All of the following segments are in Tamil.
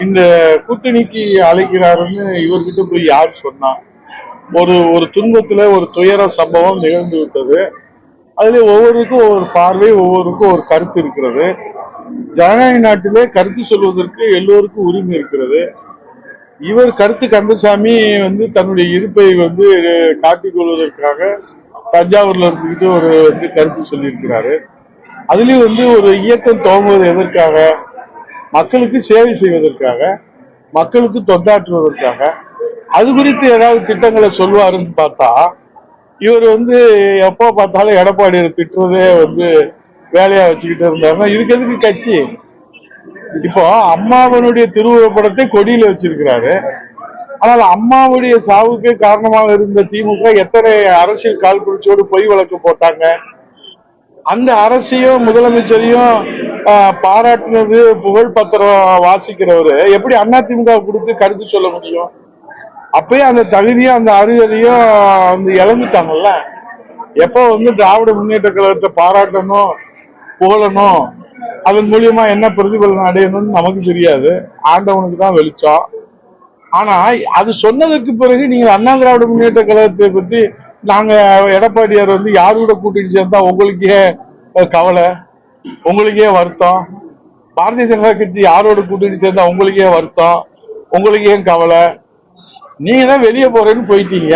இந்த கூட்டணிக்கு அழைக்கிறாருன்னு இவர்கிட்ட போய் யார் சொன்னா? ஒரு ஒரு துன்பத்துல ஒரு துயர சம்பவம் நிகழ்ந்து விட்டது. அதுல ஒவ்வொருக்கும் ஒவ்வொரு பார்வை, ஒவ்வொருக்கும் ஒரு கருத்து இருக்கிறது. ஜனநாயக நாட்டிலே கருத்து சொல்வதற்கு எல்லோருக்கும் உரிமை இருக்கிறது. இவர் கருத்து கந்தசாமி தன்னுடைய இருப்பை காட்டிக் கொள்வதற்காக தஞ்சாவூர்ல இருந்துகிட்டு ஒரு கருத்து சொல்லியிருக்கிறாரு. அதுலயும் ஒரு இயக்கம் துவங்குவது எதற்காக? மக்களுக்கு சேவை செய்வதற்காக, மக்களுக்கு தொண்டாற்றுவதற்காக. அது குறித்து ஏதாவது திட்டங்களை சொல்வாருன்னு பார்த்தா, இவர் எப்போ பார்த்தாலும் எடப்பாடியை திட்டுறதே வேலையா வச்சுக்கிட்டு இருந்தாருன்னா இதுக்கு எதுக்கு கட்சி? இப்போ அம்மாவனுடைய திருவுருவப்படத்தை கொடியில வச்சிருக்கிறாரு. ஆனால் அம்மாவுடைய சாவுக்கு காரணமாக இருந்த திமுக எத்தனை அரசியல் காழ்ப்புணர்ச்சியோடு பொய் வழக்கு போட்டாங்க. அந்த அரசையும் முதலமைச்சரையும் பாராட்டினது, புகழ் பத்திரம் வாசிக்கிறவரு எப்படி அதிமுக கொடுத்து கருத்து சொல்ல முடியும்? அப்பயே அந்த தகுதியும் அந்த அறிவையும் இழந்துட்டாங்கல்ல. எப்போ திராவிட முன்னேற்ற கழகத்தை பாராட்டணும், புகழணும், அதன் மூலியமா என்ன பிரதிபலன் அடையணும்னு நமக்கு தெரியாது, ஆண்டவனுக்கு தான் வெளிச்சம். ஆனா அது சொன்னதற்கு பிறகு நீங்க அண்ணா திராவிட முன்னேற்ற கழகத்தை பத்தி நாங்க எடப்பாடியார் யாரோட கூட்டணி சேர்ந்தா உங்களுக்கே கவலை, உங்களுக்கே வருத்தம், பாரதிய ஜனதா கட்சி யாரோட கூட்டணி சேர்ந்தா உங்களுக்கே வருத்தம், உங்களுக்கே கவலை, நீங்க தான் வெளியே போறேன்னு போயிட்டீங்க.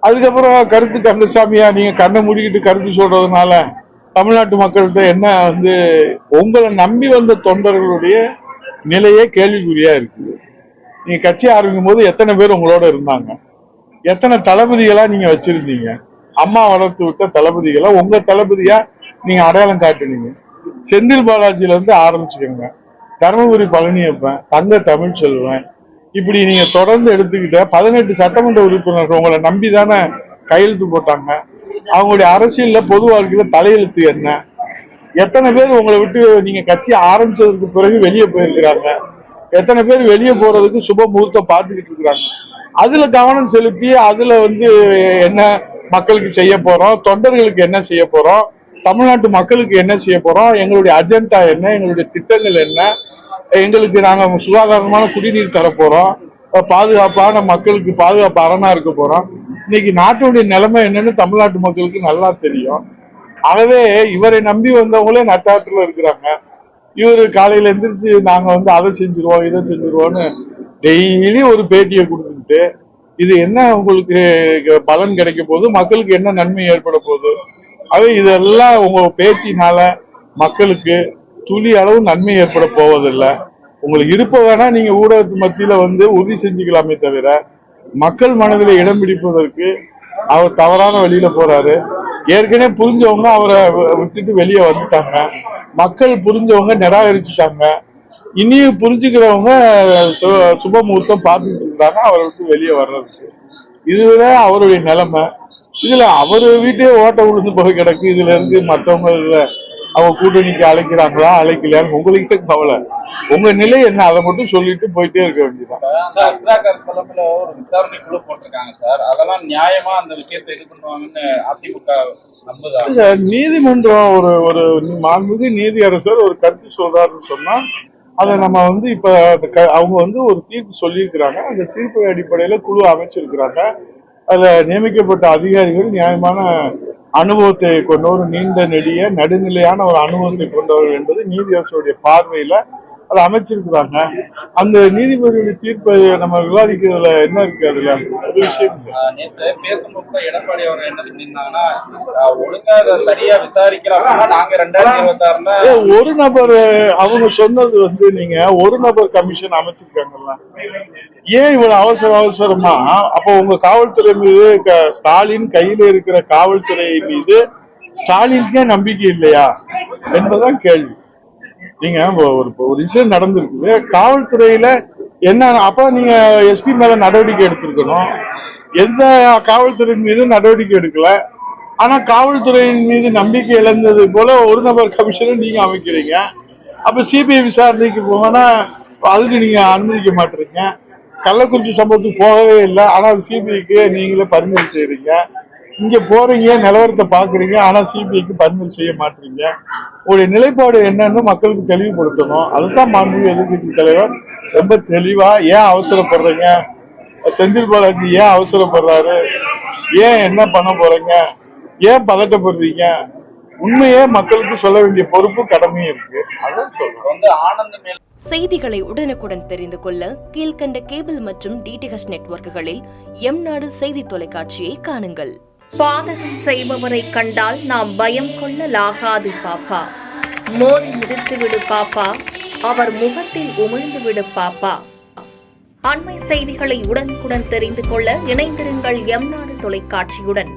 அதுக்கப்புறம் கருத்து கந்தசாமியா நீங்க கண்ணை மூடிக்கிட்டு கருத்து சொல்றதுனால தமிழ்நாட்டு மக்கள்கிட்ட என்ன உங்களை நம்பி வந்த தொண்டர்களுடைய நிலையே கேள்விக்குறியா இருக்குது. நீங்க கட்சி ஆரம்பிக்கும் போது எத்தனை பேர் உங்களோட இருந்தாங்க? எத்தனை தளபதிகளா நீங்க வச்சிருந்தீங்க? அம்மா வளர்த்து விட்ட தளபதிகளா உங்க தளபதியா நீங்க அடையாளம் காட்டுனீங்க. செந்தில் பாலாஜில ஆரம்பிச்சுக்கோங்க, தருமபுரி பழனியப்பன், தங்க தமிழ்ச்செல்வன், இப்படி நீங்க தொடர்ந்து எடுத்துக்கிட்ட 18 சட்டமன்ற உறுப்பினர்கள் உங்களை நம்பி தானே கையெழுத்து போட்டாங்க. அவங்களுடைய அரசியல்ல பொது வாழ்க்கையில தலையெழுத்து என்ன? எத்தனை பேர் உங்களை விட்டு நீங்க கட்சி ஆரம்பிச்சதுக்கு பிறகு வெளியே போயிருக்கிறாங்க? எத்தனை பேர் வெளியே போறதுக்கு சுப முகூர்த்தம் பார்த்துக்கிட்டு இருக்கிறாங்க? அதுல கவனம் செலுத்தி அதுல என்ன மக்களுக்கு செய்ய போறோம், தொண்டர்களுக்கு என்ன செய்ய போறோம், தமிழ்நாட்டு மக்களுக்கு என்ன செய்ய போறோம், எங்களுடைய அஜெண்டா என்ன, எங்களுடைய திட்டங்கள் என்ன, எங்களுக்கு நாங்க சுகாதாரமான குடிநீர் தர போறோம், பாதுகாப்பான மக்களுக்கு பாதுகாப்பு அரணா இருக்க போறோம். இன்னைக்கு நாட்டுடைய நிலைமை என்னன்னு தமிழ்நாட்டு மக்களுக்கு நல்லா தெரியும். ஆகவே இவரை நம்பி வந்தவங்களே நட்டாற்றுல இருக்கிறாங்க. இவரு காலையில எந்திரிச்சு நாங்க அதை செஞ்சிருவோம், இதை செஞ்சிருவோம்னு டெய்லி ஒரு பேட்டியை கொடுத்துட்டு இது என்ன உங்களுக்கு பலன் கிடைக்க போகுது, மக்களுக்கு என்ன நன்மை ஏற்பட போகுது? ஆகவே இதெல்லாம் உங்க பேட்டினால மக்களுக்கு துளி அளவு நன்மை ஏற்பட போவதில்லை. உங்களுக்கு இருப்ப வேணா நீங்க ஊடகத்து மத்தியில உறுதி செஞ்சுக்கலாமே தவிர மக்கள் மனதில் இடம் பிடிப்பதற்கு அவர் தவறான வழியில போறாரு. ஏற்கனவே புரிஞ்சவங்க அவரை விட்டுட்டு வெளியே வந்துட்டாங்க, மக்கள் புரிஞ்சவங்க நிராகரிச்சுட்டாங்க, இனியும் புரிஞ்சுக்கிறவங்க சுப முகூர்த்தம் பார்த்துட்டு இருக்கிறாங்க அவரை விட்டு வெளியே வர்றதுக்கு. இதுவே அவருடைய நிலைமை. இதுல அவரு வீட்டையே ஓட்ட விழுந்து போய் கிடக்கு. இதுல இருந்து மற்றவங்க அவங்க கூட்டணிக்கு அழைக்கிறாங்களா அழைக்கலையான்னு உங்களுக்கு கவலை. உங்க நிலை என்ன அதை மட்டும் சொல்லிட்டு போயிட்டே இருக்க வேண்டியதான். ஒரு விசாரணை குழு போட்டிருக்காங்க சார், அதெல்லாம் நியாயமா அந்த விஷயத்தை இது பண்ணுவாங்கன்னு அதிமுக நீதிமன்றம் ஒரு மாண்புமிகு நீதியரசர் ஒரு கருத்து சொல்றாருன்னு சொன்னா அதை நம்ம இப்ப அவங்க ஒரு தீர்ப்பு சொல்லியிருக்கிறாங்க. அந்த தீர்ப்பு அடிப்படையில குழு அமைச்சிருக்கிறாங்க. அதுல நியமிக்கப்பட்ட அதிகாரிகள் நியாயமான அனுபவத்தை கொண்டவர், நீண்ட நெடிய நடுநிலையான ஒரு அனுபவத்தை கொண்டவர் என்பது நீதியரசருடைய பார்வையில அதை அமைச்சிருக்கிறாங்க. அந்த நீதிபதியுடைய தீர்ப்பை நம்ம விவாதிக்கிறதுல என்ன இருக்கு? அதுல ஒரு விஷயம் பேசும்போது கூட எடப்பாடி அவர் என்ன பண்ணிருந்தாங்கன்னா, ஒழுங்கா சரியா விசாரிக்கிறாங்க. நாங்க 2026 ஒரு நபர் அவங்க சொன்னது நீங்க ஒரு நபர் கமிஷன் அமைச்சிருக்காங்கல்ல, ஏன் இவ்வளவு அவசரமா? அப்போ உங்க காவல்துறை மீது ஸ்டாலின் கையில இருக்கிற காவல்துறை மீது ஸ்டாலினுக்கே நம்பிக்கை இல்லையா என்பதுதான் கேள்வி. நீங்க ஒரு விஷயம் நடந்திருக்குது காவல்துறையில என்ன, அப்ப நீங்க எஸ்பி மேல நடவடிக்கை எடுத்திருக்கணும். எந்த காவல்துறை மீது நடவடிக்கை எடுக்கல. ஆனா காவல்துறையின் மீது நம்பிக்கை இழந்தது போல ஒரு நபர் கமிஷனும் நீங்க அமைக்கிறீங்க. அப்ப சிபிஐ விசாரணைக்கு போங்கன்னா அதுக்கு நீங்க அனுமதிக்க மாட்டீங்க. கள்ளக்குறிச்சி சம்பவத்துக்கு போகவே இல்லை, ஆனா சிபிஐக்கு நீங்களே பரிந்துரை செய்யறீங்க. இங்க போறீங்க, நிலவரத்தை பாக்குறீங்க, ஆனா சிபிஐக்கு பரிந்துரை செய்ய மாட்டீங்க. உங்களுடைய நிலைப்பாடு என்னன்னு மக்களுக்கு தெளிவுபடுத்தணும். அதுதான் மாண்புமிகு எதிர்கட்சி தலைவர் ரொம்ப தெளிவா ஏன் அவசரப்படுறீங்க, செந்தில் பாலாஜி ஏன் அவசரப்படுறாரு, ஏன் என்ன பண்ண போறீங்க, ஏன் பதட்டப்படுறீங்க, உண்மையே மக்களுக்கு சொல்ல வேண்டிய பொறுப்பு கடமையும் இருக்கு. அதான் சொல்றேன். ஆனந்த மேல் செய்திகளை உடனுக்குடன் தெரிந்து கொள்ள கீழ்கண்ட கேபிள் மற்றும் டிடிஹெச் நெட்வொர்க்குகளில் எம்நாடு செய்தி தொலைக்காட்சியை காணுங்கள். பாதகம் செய்பவரை கண்டால் நாம் பயம் கொள்ளலாகாது பாப்பா. மோதி மிதித்து விடு பாப்பா, அவர் முகத்தில் உமிழ்ந்து விடு பாப்பா. அண்மை செய்திகளை உடனுக்குடன் தெரிந்து கொள்ள இணைந்திருங்கள் எம்நாடு தொலைக்காட்சியுடன்.